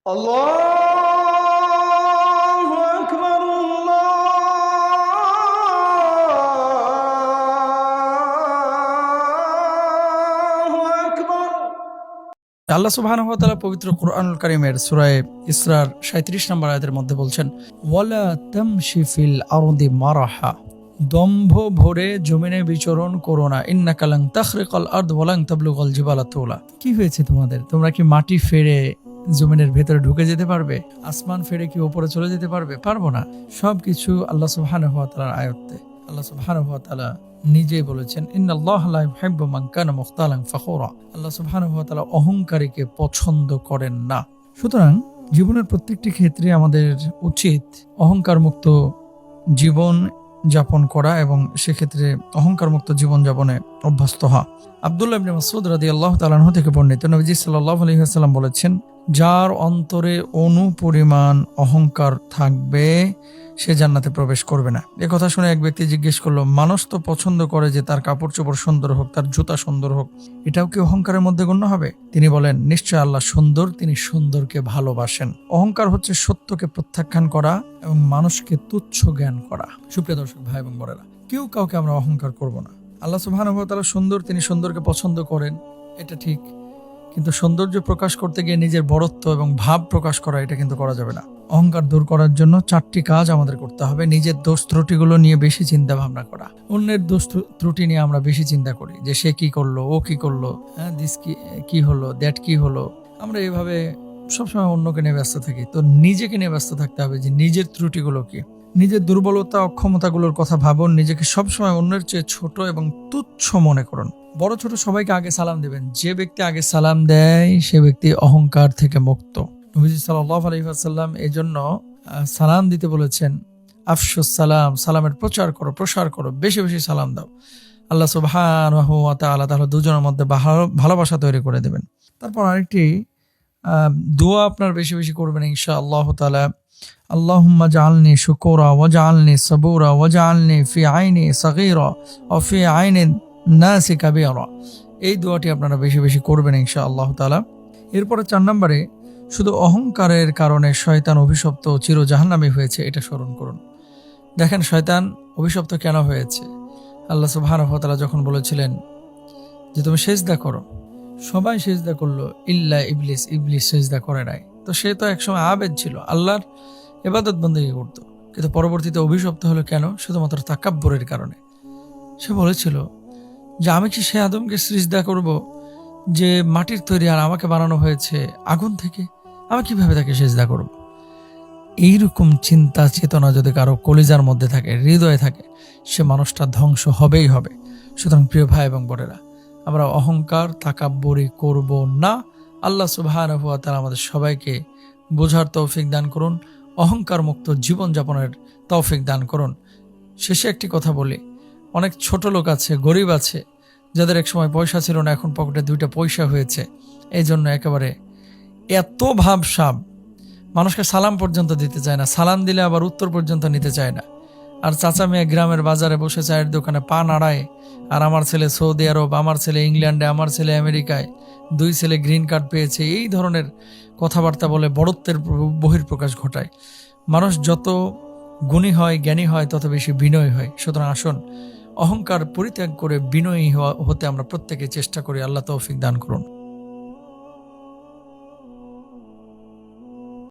আল্লাহু আকবার, আল্লাহু আকবার। আল্লাহ সুবহানাহু ওয়া তাআলা পবিত্র কুরআনুল কারীমের সূরা ইসরার 37 নম্বর আয়াতের মধ্যে বলছেন, ওয়ালা তামশি ফিল আরদি মারাহা, দম্ভ ভরে জমিনে বিচরণ করো না, ইন্নাকা লান তাখরিকাল আরদ ওয়া লান তাবলুগাল জিবালা তুলা। কি হয়েছে তোমাদের? তোমরা কি মাটি ফেরে জমিনের ভেতরে ঢুকে যেতে পারবে? আসমান ফেরে কি উপরে চলে যেতে পারবে? পারবো না। সবকিছু আল্লাহ সুবহানাহু ওয়া তাআলার আয়ত্তে। আল্লাহ সুবহানাহু ওয়া তাআলা নিজেই বলেছেন, ইন্নাল্লাহা লা ইউহিব্বু মান কানা মুখতালান ফাখুরা। আল্লাহ সুবহানাহু ওয়া তাআলা অহংকারীকে পছন্দ করেন না। সুতরাং জীবনের প্রত্যেকটি ক্ষেত্রে আমাদের উচিত অহংকার মুক্ত জীবন যাপন করা এবং সেক্ষেত্রে অহংকার মুক্ত জীবন যাপনে অভ্যস্ত হওয়া। আব্দুল্লাহ ইবনে মাসউদ রাদিয়াল্লাহু তাআলা আনহু থেকে বর্ণিত, নবীজি সাল্লাল্লাহু আলাইহি ওয়াসাল্লাম বলেছেন, যার অন্তরে অণু পরিমাণ অহংকার থাকবে সে জান্নাতে প্রবেশ করবে না। এ কথা শুনে এক ব্যক্তি জিজ্ঞেস করলো, মানুষ তো পছন্দ করে যে তার কাপড় চোপড় সুন্দর হোক, তার জুতা সুন্দর হোক, এটাও কি অহংকারের মধ্যে গণ্য হবে? তিনি বলেন, নিশ্চয় আল্লাহ সুন্দর, তিনি সুন্দরকে ভালোবাসেন। অহংকার হচ্ছে সত্যকে প্রত্যাখ্যান করা এবং মানুষকে তুচ্ছ জ্ঞান করা। সুপ্রিয় দর্শক ভাই এবং বোনেরা, কেউ কাউকে আমরা অহংকার করব না। আল্লাহ সুবহানাহু ওয়া তাআলা সুন্দর, তিনি সুন্দরকে পছন্দ করেন, এটা ঠিক। কিন্তু সৌন্দর্য প্রকাশ করতে গিয়ে নিজের বড়ত্ব এবং ভাব প্রকাশ করা, এটা কিন্তু করা যাবে না। অহংকার দূর করার জন্য 4টি কাজ আমাদের করতে হবে। নিজের দোষ ত্রুটিগুলো নিয়ে বেশি চিন্তা ভাবনা করা। অন্যের দোষ ত্রুটি নিয়ে আমরা বেশি চিন্তা করি, যে সে কি করলো, ও কি করলো, দিস কি হলো, দ্যাট কি হলো। আমরা এইভাবে সবসময় অন্যকে নিয়ে ব্যস্ত থাকি। তো নিজেকে নিয়ে ব্যস্ত থাকতে হবে যে নিজের ত্রুটিগুলো কি, নিজের দুর্বলতা অক্ষমতাগুলোর কথা ভাবুন। নিজেকে সবসময় অন্যের চেয়ে ছোট এবং তুচ্ছ মনে করুন। বড় ছোট সবাইকে আগে সালাম দিবেন। যে ব্যক্তি আগে সালাম দেয় সে ব্যক্তি অহংকার থেকে মুক্ত। নবীজি সাল্লাল্লাহু আলাইহি ওয়াসাল্লাম এই জন্য সালাম দিতে বলেছেন, আফশুস সালাম, সালামের প্রচার করো, প্রসার করো, বেশি বেশি সালাম দাও। আল্লাহ সুবহানাহু ওয়া তাআলা তাহলে দুজনের মধ্যে ভালোবাসা তৈরি করে দেবেন। তারপর আরেকটি দোয়া আপনার বেশি বেশি করবেন ইনশাআল্লাহ তাআলা। আল্লাহুম্মা জাআলনি শুকুরা ওয়া জাআলনি সাবুরা ওয়া জাআলনি ফি আইনি সাগীরা ওয়া ফি আইনি নাসি কাবীরা। এই দোয়াটি আপনারা বেশি বেশি করবেন ইনশাআল্লাহ তাআলা। এরপরে 4 নম্বরে, শুধু অহংকারের কারণে শয়তান অভিশপ্ত চির জাহান্নামী হয়েছে, এটা স্মরণ করুন। দেখেন শয়তান অভিশপ্ত কেন হয়েছে। আল্লাহ সুবহানাহু ওয়া তাআলা যখন বলেছিলেন যে তুমি সিজদা করো, সবাই সিজদা করলো ইল্লা ইবলিস, ইবলিস সিজদা করে নাই। তো সে তো একসময় আবেদ ছিল, আল্লাহর ইবাদত বন্দেগী করত, কিন্তু পরবর্তীতে অভিশপ্ত হলো কেন? শুধুমাত্র তাকাব্বুরের কারণে। সে বলেছিল যে আমি কি সে আদমকে সিজদা করব যে মাটির তৈরি, আর আমাকে বানানো হয়েছে আগুন থেকে, আমি কিভাবে তাকে সিজদা করব? এইরকম চিন্তা চেতনা যদি কারো কলিজার মধ্যে থাকে, হৃদয়ে থাকে, সে মানুষটা ধ্বংস হবেই হবে। সুতরাং প্রিয় ভাই এবং বোনেরা, আমরা অহংকার তাকাব্বুরি করব না। আল্লাহ সুবহানাহু ওয়া তাআলা আমাদের সবাইকে বোঝার তৌফিক দান করুন, অহংকার মুক্ত জীবনযাপনের তৌফিক দান করুন। শেষে একটি কথা বলি, অনেক ছোট লোক আছে, গরিব আছে, যাদের এক সময় পয়সা ছিল না, এখন পকেটে 2টা পয়সা হয়েছে। এই জন্য একেবারে এত ভাবসাব, মানুষকে সালাম পর্যন্ত দিতে চায় না, সালাম দিলে আবার উত্তর পর্যন্ত নিতে চায় না। আর চাচা মেয়ে গ্রামের বাজারে বসে চায়ের দোকানে পা নাড়ায়, আর আমার ছেলে সৌদি আরব, আমার ছেলে ইংল্যান্ডে, আমার ছেলে আমেরিকায়, 2 ছেলে গ্রিন কার্ড পেয়েছে, এই ধরনের কথাবার্তা বলে বড়ত্বের বহিঃপ্রকাশ ঘটায়। মানুষ যত গুণী হয়, জ্ঞানী হয়, তত বেশি বিনয়ী হয়। সুতরাং আসুন অহংকার পরিত্যাগ করে বিনয়ী হতে আমরা প্রত্যেকে চেষ্টা করি। আল্লাহ তৌফিক দান করুন।